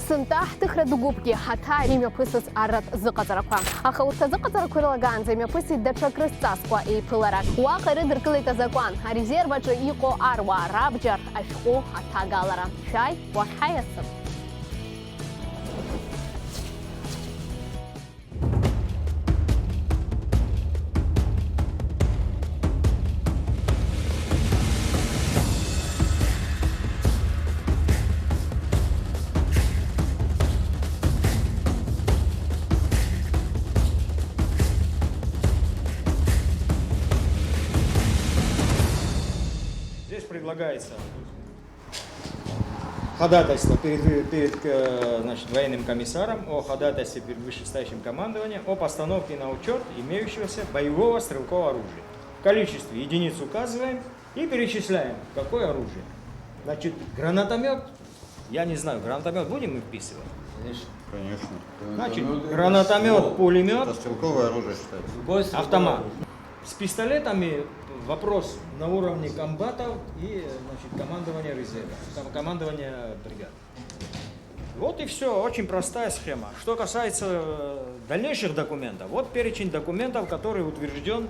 Сынтах тыхрадугубки хата имяпысыз арат зыказараква. Аха урта зыказараквырлаган замяпыси дачакрыстасква и пыларак. Уақыры дыркылыта закон. Резерваджы ико арва рабджар ашху хатагалара. Шай вахаясып. Здесь предлагается ходатайство перед значит, военным комиссаром о ходатайстве перед вышестоящим командованием о постановке на учет имеющегося боевого стрелкового оружия. В количестве единиц указываем и перечисляем, какое оружие. Значит, гранатомет, я не знаю, гранатомет будем мы вписывать? Конечно. Значит, гранатомет, пулемет, Это стрелковое оружие считается. автомат. С пистолетами вопрос на уровне комбатов и значит, командования резерва, командования бригад. Вот и все, очень простая схема. Что касается дальнейших документов, вот перечень документов, который утвержден,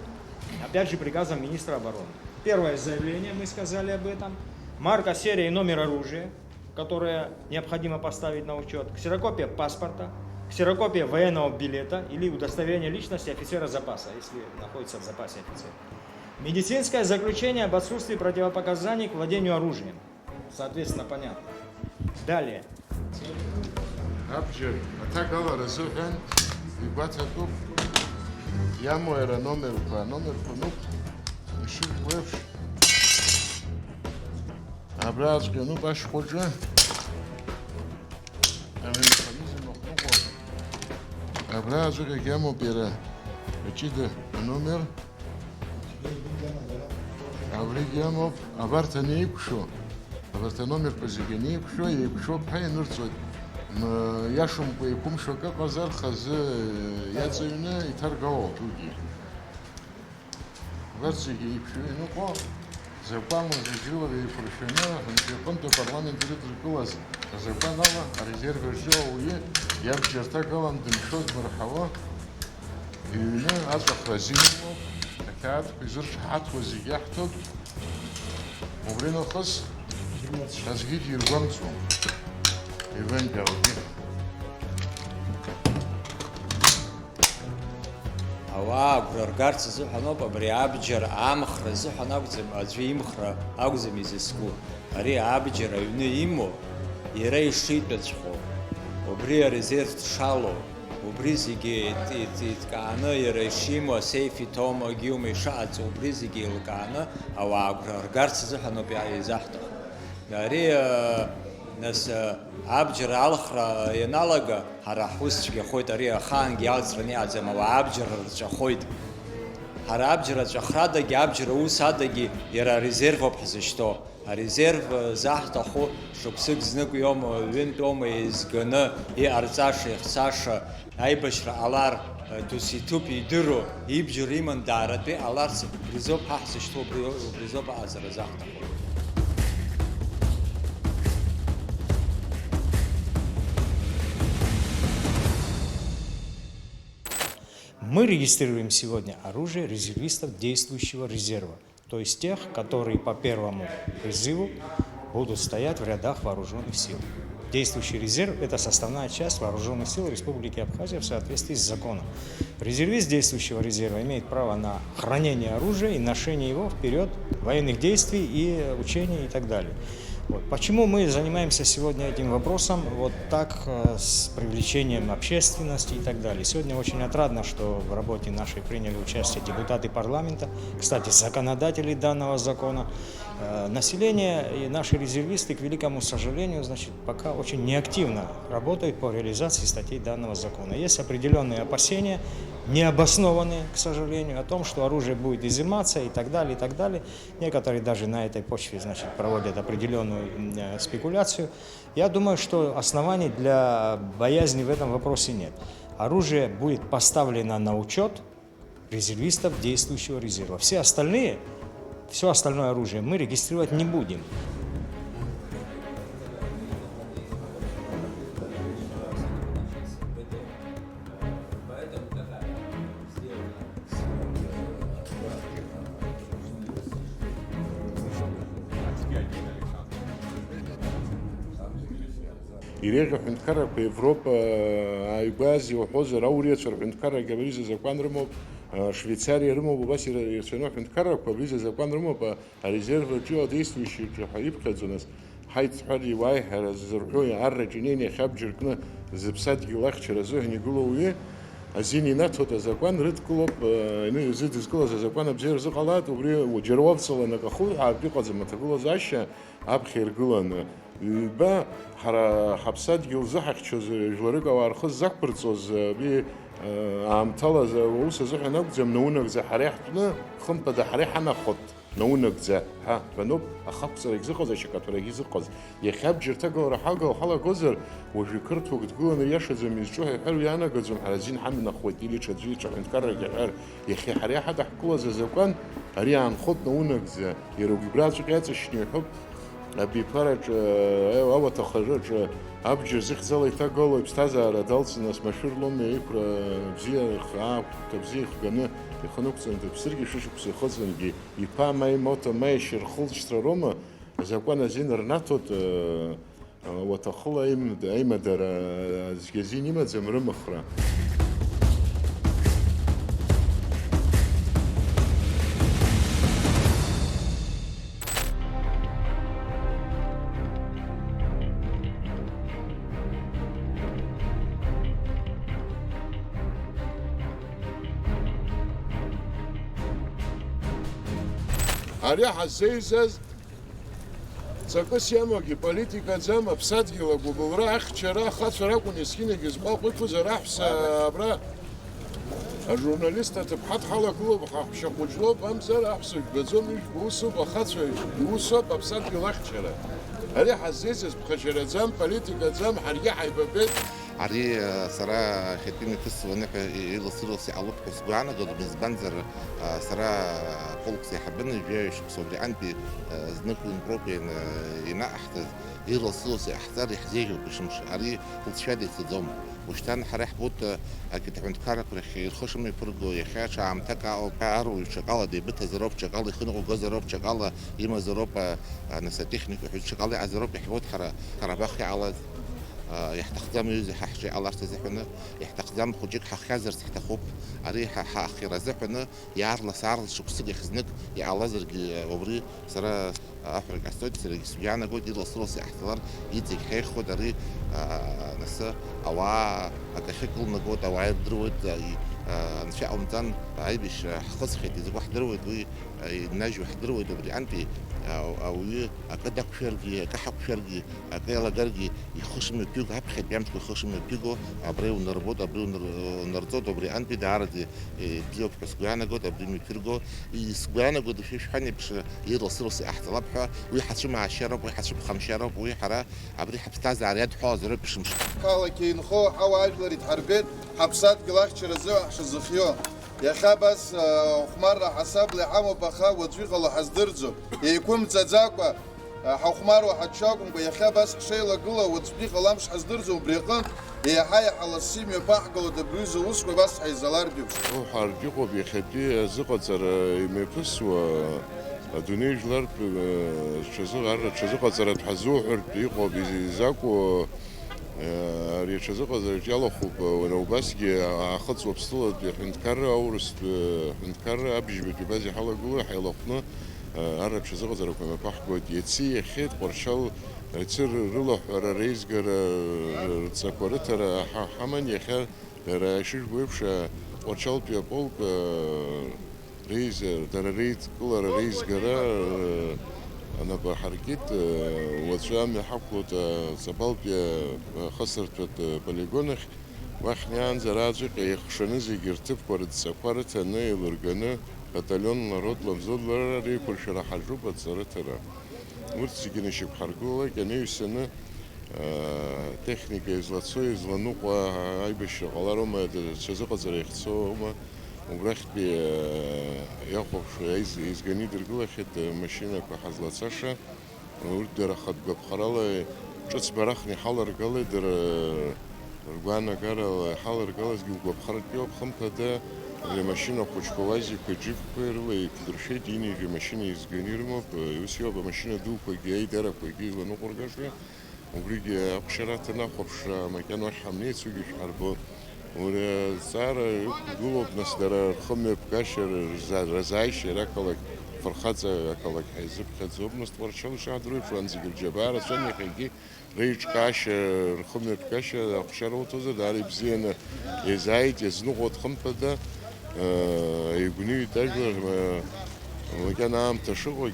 опять же, приказом министра обороны. Первое заявление, мы сказали об этом. Марка, серия и номер оружия, которое необходимо поставить на учет. Ксерокопия паспорта, ксерокопия военного билета или удостоверение личности офицера запаса, если находится в запасе офицер. Медицинское заключение об отсутствии противопоказаний к владению оружием. Соответственно, понятно. Далее. Абджир, а так разухан, и батакуп, я мой номер пунук, ищи вевш. Абразги, ну баш ходжа. Абразги, я мой пера. Ичида номер. Авригиамов, авартане икшо. Аварта номер позигени икшо, и икшо пай нурцот. Я шумку и кумшо как азар хазы яцевина и торговал туги. Варциги икшо, ну по запаму зажила и прошена, конто парламент рекулаз. Запанала, резервы жо уе, я в чертагалам дымшот мархава. И на азахразинов. كانت بزر شحات وزيحتك وبرينا خص تسجيل يرجمتو يبان جاودي أوا غرغارت زحنا ببري أبجر أمخر زحنا أقزم أزوي مخر أقزم يزسكو أري أبجر يوني إمو يري شيت بتشخو وبري ريزيرف شالو وبريزيجي تكانا يرشيمو سيفي تومو جيومي شاتس وبريزيجي الكانا أو أغرغارس زحنو بيعي زحتو داري ناس أبجر الأخرى ينالغا هرا حوسشي خويت أري خان جالسرني عزم أو أبجر خويت هرا أبجر جخرادة أبجر وسادة يرا ريزيرفو بحزشتو резерв захтаху шуксык знак йом вин том из гна и арцаши саша айбашра алар туситуп идро ибжриман дарате аларс призоп хасишто призоп азра захтаху. Мы регистрируем сегодня оружие резервистов действующего резерва. То есть тех, которые по первому призыву будут стоять в рядах вооруженных сил. Действующий резерв – это составная часть вооруженных сил Республики Абхазия в соответствии с законом. Резервист действующего резерва имеет право на хранение оружия и ношение его в период военных действий и учений и так далее. Вот. Почему мы занимаемся сегодня этим вопросом вот так, с привлечением общественности и так далее. Сегодня очень отрадно, что в работе нашей приняли участие депутаты парламента, кстати, законодатели данного закона. Население и наши резервисты, к великому сожалению, значит, пока очень неактивно работают по реализации статей данного закона. Есть определенные опасения, необоснованные, к сожалению, о том, что оружие будет изыматься и так далее, и так далее. Некоторые даже на этой почве, значит, проводят определенную спекуляцию. Я думаю, что оснований для боязни в этом вопросе нет. Оружие будет поставлено на учет резервистов действующего резерва. Все остальное оружие мы регистрировать не будем. иреӷьу аҳәынҭқаррақәа Европа ааигәаз иуҳәозар аурицәа рҳәынҭқаррагьы абри закәан рымоуп, Швейцариа рымоуп, убас ирацәаҩну аҳәынҭқаррақәа абри закәан рымоуп, арезерв аҿы действующий ҳәа иԥхьаӡо нас ҳаит ҳәа иуааиҳәара зырҳәо арраҿ инеины иахьабџьар кны зыԥсадгьыл ахьчара азыҳәан игылоу уи азин инаҭоит азакәан рыдкылоуп, изыдызкылаз азакәан абзиара рзыҟалааит, убри џьара уавҵаланы ак ахуҳәаартә иҟаӡам аҭагылазаашьа аԥхьа иргыланы. Ҩба ҳара ҳаԥсадгьыл зыҳахьчоз жәларык ауаа рхы ззақәырҵоз абри аамҭала аус азыҳәан акәӡам наунагӡа ҳара иаҳтәны хымԥада ҳара иҳанахот наунагӡа ҳа ҳәаноуп ахақәҵарагь зыҟаз ашьакаҭәарагьы зыҟаз. Иахьабџьар ҭагалара ҳалагозар уажәы қырҭуак дгыланы иашаӡам изҿу ҳәа иҳәар иаанагаӡом, ҳара азин ҳамнахуеит или ҽаӡәы аҳәынҭқаррагьы иҳәар, иахьа ҳара иҳадаҳкылаз азакәан ари аанхот наунагӡа иара убраҵәҟьа иаҵашьны иҳәоуп абиԥараҿы ауаҭахаҿы абџьар зыхьӡала иҭагало иԥсҭазаара далҵны ас машәырломи иқәра бзиа аақәҭа бзиа ихганы иханықәҵаны дыԥсыргьы шышықәса ихыҵынгьы иԥа ма имоҭа ма ишьырхылҵшьҭра роума азакәан азин рнаҭоит ауаҭахыла аимадара зегьы азин имаӡам рымыхра. Ари ҳаззеизаз ҵакыс иамоугьы политикаӡам, аԥсадгьыл агәыбылра, ахьчара, ахацәа ракәын есқьынагьы зҟәаҟә иқәызар аҳәса абра ажурналист аҭыԥҳа дҳалагылоуп, ҳаҳәшьа хәыҷлоуп, амзар аҳәса жәбаӡом, ижәба усуп, ахацәа иусуп аԥсадгьыл ахьчара. Ари ҳаззеизаз ԥхашьараӡам, политикаӡам, ҳаргьы ҳаибабеит. Ари сара хетини тысваны илсырылси алып хусгана год безбанзер сара полкси хабны жеш псовли анти знакун пропен ина ахтаз илсырылси ахтар ихзежу бишмш ари улшади тзом وشتان حرح بوت أكيد عند كارك رخي الخشم يفرقو يخاش عم تكا أو كارو شغالة دي بيت زروب شغالة خنقو جوز زروب شغالة يما زروب ناس تكنيك شغالة عزروب يحبوت خرباخي على يحتقدم يزح حشي على ارتزحنا يحتقدم خجيك حخازر تحتخوب أريح حأخير زحنا يعر لسعر شخصي يخزنك يعلى زرق وبري سرا أفرق أستود سرق سبيعنا قد يلصلص احتضار يدزك خير خود أري نسا أوا أكشكل نقود أو عيد دروت نشاء أمتان عيبش خص خيتي زي واحد دروت وي ناجي واحد دروت وبري أنتي أو أكدك شرقي كحب شرقي أكيلا جرقي يخش من بيجو هبخد بيعمل يخش من بيجو أبريو نربط أبريو نرتود أبري أنتي دعارة بيجو بسقيانا جود أبريو ميكرجو يسقيانا جود في شحنة بش يرسلوا سي احتلابها ويحسوا مع الشرب ويحسوا بخم شرب ويحرا أبري حبستاز عريض حاضر بش مش كالاكين خو حواج لري تحربت حبسات قلاش شرزو حشزفيو يا خبس خمر حسب لحمو بخا وتويق الله حزدرزو يكون تزاكوا حخمر وحتشاكم يا خبس شيلا قلا وتبيق الله مش حزدرزو بريقان يا حي على السيم يبحقوا دبريزو وسكو بس حيزلار بيوش هو حرجيقو بيخدي زقطر يمفس و أدوني جلار شزقطر تحزوحر بيقو بيزاكو ريشزق زرجالو خوب ونوباسكي أخذ وبصلة حنتكرر أو رست حنتكرر أبيج بتبازي حلا جوا حيلاقنا عرب شزق زركم بحكوا يتسي خيط برشل تصير رلح رئيس جر تسكرت حمن يخل رئيس بويبش برشل بيبول رئيس درريت كل رئيس جرا أنا بحركت وتشام حقوت سبالت خسرت باليجونخ وإحنا زراجق يخشنزي جرتب كورد سكرت أنا يلرجنا بتالون نرد لمزود لري كل شرح الجوبة صارتها ورتسجين شيء بحركوه كانوا يسنا تكنيك إزلاتسوي إزلانوقا هاي بالشغلارهم شزقة زريخ سوما وبرخت بي ياخذ شوي إزجاني درجوا خد ماشينة كحزلات ساشا ودر خد بخرالة جت برخني حالر قال در رجعنا قال حالر قال زجوا بخرت بيو بخمسة ده الماشينة كوشكوازي كجيف كيرلي كدرشة ديني في ماشينة إزجاني رما يوسيو بماشينة دو كجاي درا كجاي لنقر قشة убриги обширательно хобша макяно хамнец угиш арбо ура цара гулоб настара хомеп кашер разайш ракалак فرخزة كلك حزب خزوب نستورشون شادرو فرنسي الجبار سنة خيجي ريش كاش رخمنا بكاش أخشروا توزر داري بزين يزايد يزنقط خمبة يبني تاجر مكان عام تشغل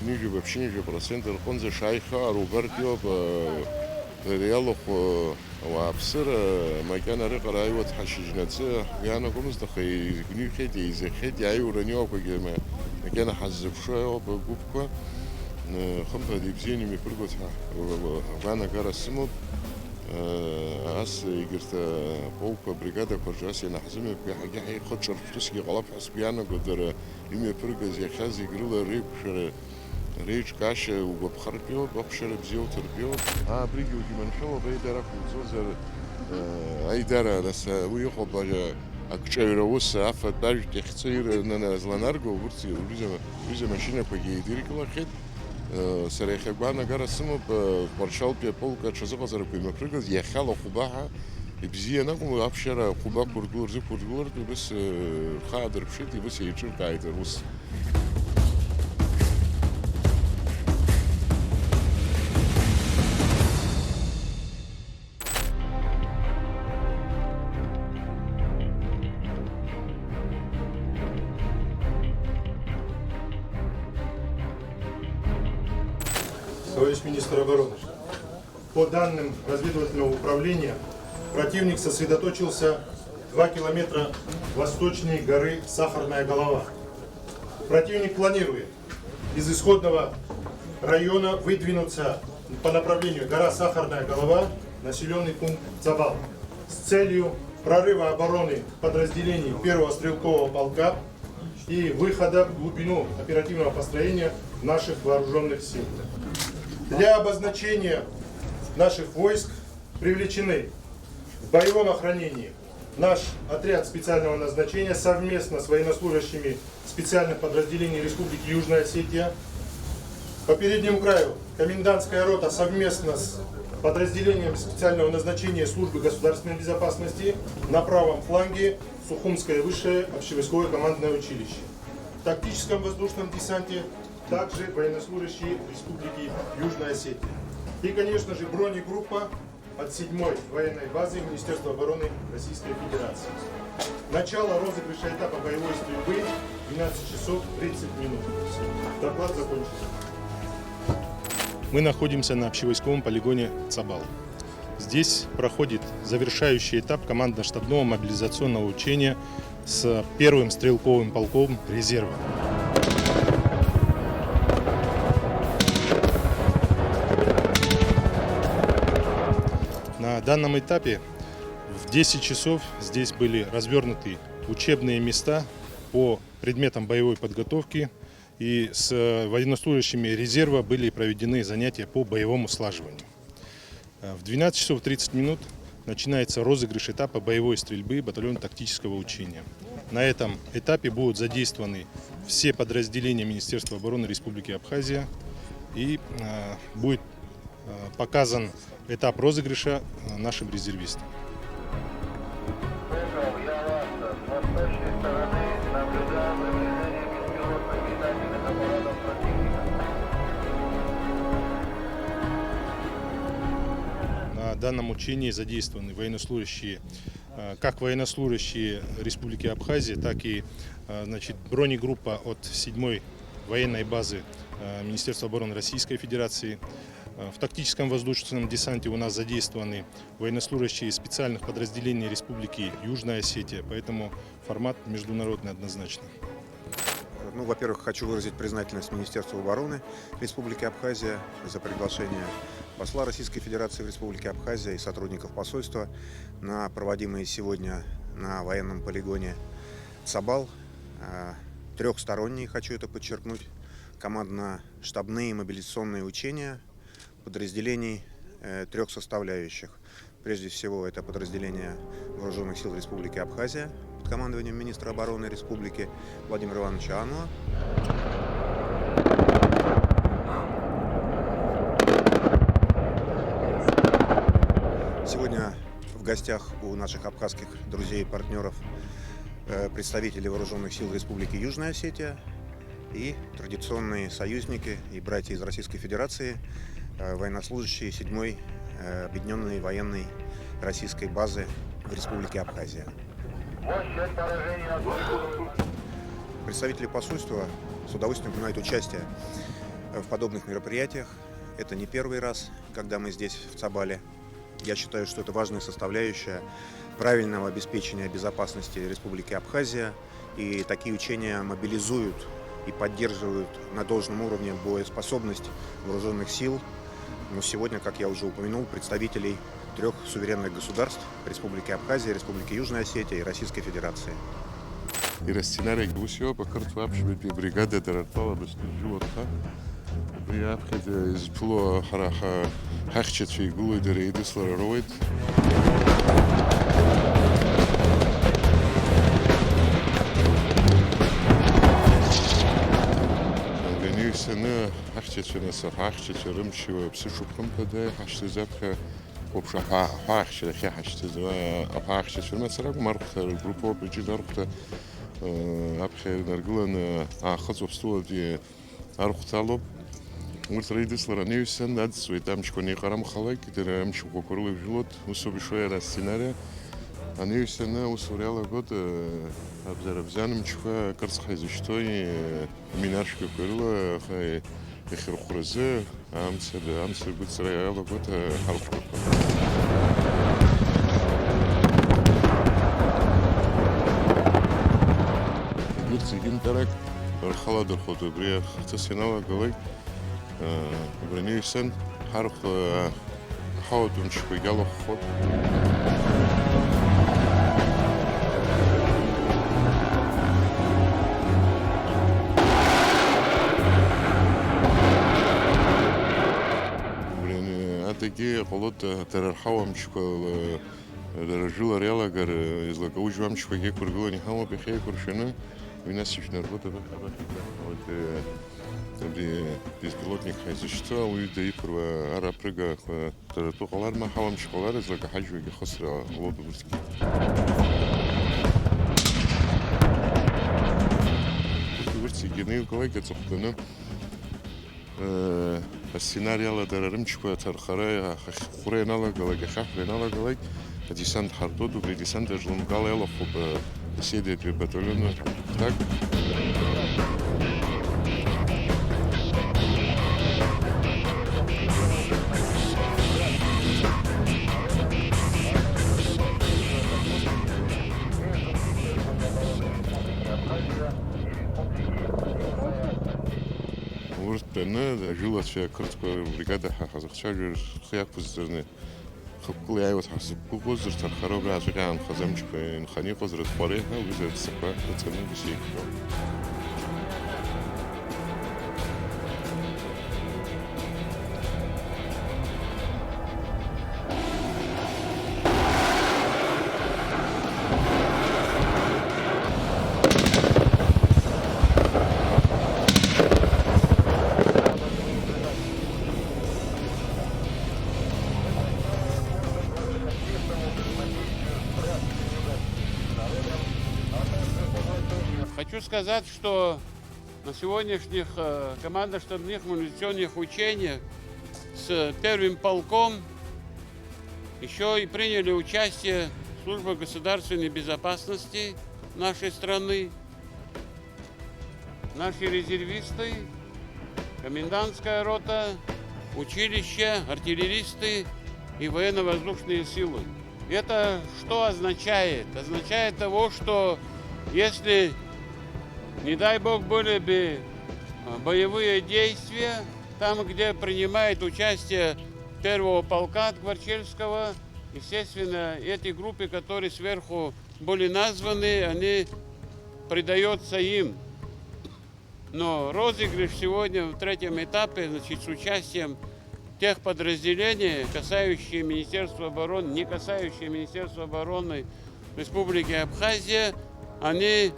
خنيجي ببشينجي برسنت الخنزة شايخة روبرتيو ريالو وابصر مكان رقر أيوة حشجناتسه يعني قمص دخي خنيجي خيدي إذا خيدي أيوة رنيو كجماعة كان حزب شوية وبجوبكوا خمسة ديبزيني ميفرقتها وانا قرا سمود أس يقرت بوكا بريغادا كورجاسي نحزمي بحاجة حي خد شرف تسكي غلط حسبيانا قدر يمي فرقة زي خازي قرولا ريب شر ريج كاش وبخربيو بخشر بزيو تربيو بريجي ودي منشوا بيدارك وزوزر أي دارا ناس ويخو باجا أكشيروس عفوا باج تخسير نانا زلانارجو ورتي ويزا ماشينا كوجي ديريكلا خد سريخ بانا قرا سمو برشال بيا بولكا تشزقا زرقوي مفرقز يخالو خباها بزي نقوم أبشر خبا كردور زي كردور بس خادر بشتي بس يجور قايد روس Товарищ министр обороны, по данным разведывательного управления, противник сосредоточился 2 километра восточнее горы Сахарная голова. Противник планирует из исходного района выдвинуться по направлению гора Сахарная голова, населенный пункт Цабал, с целью прорыва обороны подразделений 1-го стрелкового полка и выхода в глубину оперативного построения наших вооруженных сил. Для обозначения наших войск привлечены в боевом охранении наш отряд специального назначения совместно с военнослужащими специальных подразделений Республики Южная Осетия. По переднему краю комендантская рота совместно с подразделением специального назначения службы государственной безопасности. На правом фланге Сухумское высшее общевойсковое командное училище. В тактическом воздушном десанте также военнослужащие Республики Южная Осетия. И, конечно же, бронегруппа от 7-й военной базы Министерства обороны Российской Федерации. Начало розыгрыша этапа боевой стрельбы 12 часов 30 минут. Доклад закончен. Мы находимся на общевойсковом полигоне Цабал. Здесь проходит завершающий этап командно-штабного мобилизационного учения с 1-м стрелковым полком резерва. На данном этапе в 10 часов здесь были развернуты учебные места по предметам боевой подготовки, и с военнослужащими резерва были проведены занятия по боевому слаживанию. В 12 часов 30 минут начинается розыгрыш этапа боевой стрельбы батальона тактического учения. На этом этапе будут задействованы все подразделения Министерства обороны Республики Абхазия, и будет показан этап розыгрыша нашим резервистам. На данном учении задействованы военнослужащие, как военнослужащие Республики Абхазия, так и бронегруппа от 7-й военной базы Министерства обороны Российской Федерации. В тактическом воздушном десанте у нас задействованы военнослужащие специальных подразделений Республики Южная Осетия, поэтому формат международный однозначно. Во-первых, хочу выразить признательность Министерству обороны Республики Абхазия за приглашение посла Российской Федерации в Республике Абхазия и сотрудников посольства на проводимые сегодня на военном полигоне Цабал. Трехсторонние, хочу это подчеркнуть, командно-штабные мобилизационные учения подразделений 3 составляющих. Прежде всего, это подразделение Вооруженных сил Республики Абхазия под командованием министра обороны Республики Владимира Ивановича Ануа. Сегодня в гостях у наших абхазских друзей и партнеров представители вооруженных сил Республики Южная Осетия и традиционные союзники и братья из Российской Федерации, военнослужащие 7-й объединенной военной российской базы в Республике Абхазия. Представители посольства с удовольствием принимают участие в подобных мероприятиях. Это не первый раз, когда мы здесь, в Цабале. Я считаю, что это важная составляющая правильного обеспечения безопасности Республики Абхазия. И такие учения мобилизуют и поддерживают на должном уровне боеспособность вооруженных сил. Но сегодня, как я уже упомянул, представителей 3 суверенных государств – Республики Абхазия, Республики Южная Осетия и Российской Федерации. И растинарик гусё по карту вообще бригада дартала без живота. Я Абхазия из пло хараха хахчачи гулой дерейды слароид. Сына хахчачина са хахчачи рымчива псишупкам каде хахчазапха обща хахча хахчазва хахчачи масарак мархта группа беждархта абхер наргулан ахацовство ди архтало мурсрейдислара невсэн надсве тамчкони харам халай китерам чукокорлы живот усобишоя рассценария аневсена усуряла год обзарабзаным чуха карцхайзыштой минаршка кырла хай эхрхурзе амсер бутсраяла год харфурка гурцигин тарак халадыр ходу брия хтасенала галай браневсен харф хаватун чуха гало ход такие полот терархавам школ дорожила реалагар из лакаужвам шкоге кургила не хама пехе куршина винасичная работа вот беспилотник хайзышта уйда и прва арапрыга таратухалар махавам школар из лакахажвиге хосра лобурски курсы генею коллега цохтана السيناريو درارم شوية ترخرة خورينا لا قلق خافرينا لا قلق ديسانت حردود وبديسانت جلوم قال يلا خب سيدة ببطلون تاك أنا جولت في كرة بريغادة حزقشاجر خياك بزرني خبكل يعيوت حسب بوزر ترخرب راسك عن خزمش بين خني قزرت فريحة وزرت سقا تتكلم بشيء Хочу сказать, что на сегодняшних командно-штабных мобилизационных учениях с первым полком еще и приняли участие служба государственной безопасности нашей страны, наши резервисты, комендантская рота, училище, артиллеристы и военно-воздушные силы. Это что означает? Означает того, что если, не дай бог, были бы боевые действия, там, где принимает участие первого полка Гварчельского, естественно, эти группы, которые сверху были названы, они придаются им. Но розыгрыш сегодня в третьем этапе, значит, с участием тех подразделений, касающие Министерства обороны, не касающие Министерства обороны Республики Абхазия, они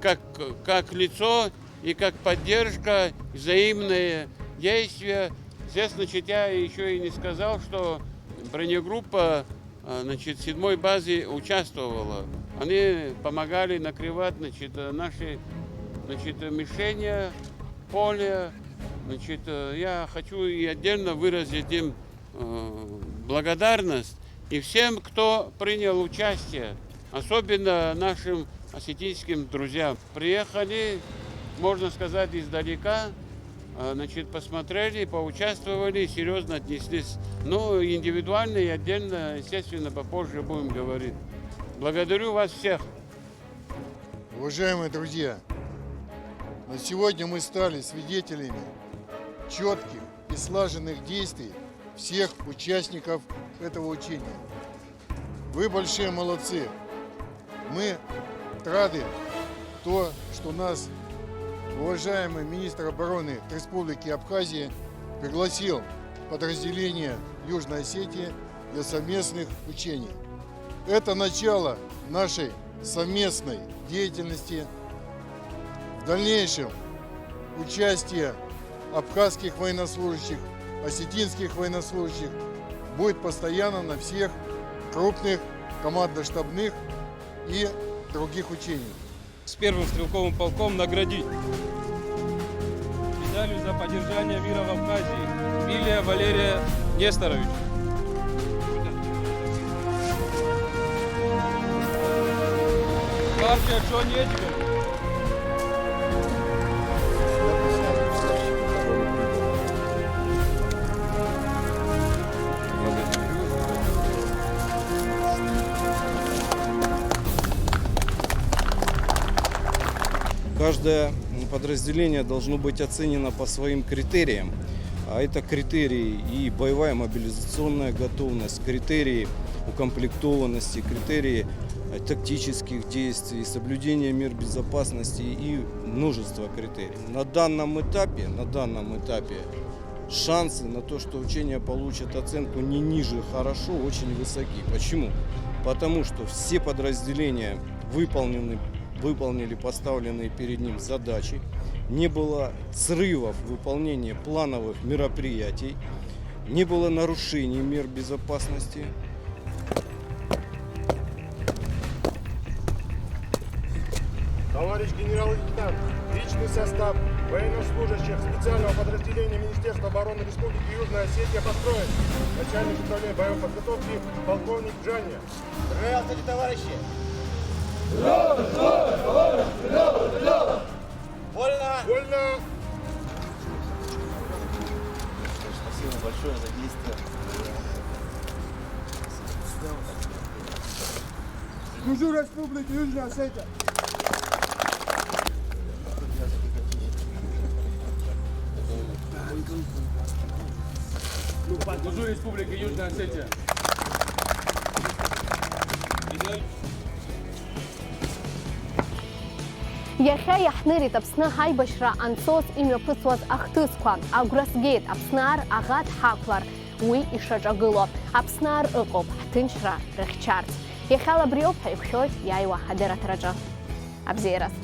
как лицо и как поддержка, взаимные действия. Здесь, значит, я еще и не сказал, что бронегруппа значит, 7-й базе участвовала. Они помогали накрывать, значит, наши, значит, мишени, поле. Значит, я хочу и отдельно выразить им благодарность и всем, кто принял участие, особенно нашим осетинским друзьям. Приехали, можно сказать, издалека, значит, посмотрели, поучаствовали, серьезно отнеслись. Ну, индивидуально и отдельно, естественно, попозже будем говорить. Благодарю вас всех. Уважаемые друзья, на сегодня мы стали свидетелями четких и слаженных действий всех участников этого учения. Вы большие молодцы. Мы рады, что нас уважаемый министр обороны Республики Абхазия пригласил подразделение Южной Осетии для совместных учений. Это начало нашей совместной деятельности. В дальнейшем участие абхазских военнослужащих, осетинских военнослужащих будет постоянно на всех крупных командно-штабных и других учениях. С первым стрелковым полком наградить медалью за поддержание мира в Абхазии Билия Валерия Несторовича. Партия Джонни Эдиган. Каждое подразделение должно быть оценено по своим критериям. А это критерии и боевая мобилизационная готовность, критерии укомплектованности, критерии тактических действий, соблюдение мер безопасности и множество критериев. На данном этапе шансы на то, что учения получат оценку не ниже «хорошо», очень высоки. Почему? Потому что все подразделения выполнили поставленные перед ним задачи, не было срывов выполнения плановых мероприятий, не было нарушений мер безопасности. Товарищ генерал-лейтенант, личный состав военнослужащих специального подразделения Министерства обороны Республики Южная Осетия построен. Начальник управления боевой подготовки полковник Джанни. Здравствуйте, товарищи! Вольно! Вольно! Спасибо большое за действие. Служу Республике Южная Осетия. Служу Республике Южная Осетия. Иахьа иаҳнырит Аԥсны ҳаибашьра анцоз имҩаԥысуаз ахҭысқәа, агәра сгеит Аԥсынаар аӷа дҳақәлар, уи ишаҿагыло. Аԥсынаар ыҟоуп ҳҭынчра рыхьчарц. Иахьала абри ауп ҳаиқәшәоит иааиуа ҳадырраҭараҿы. Абзиарас!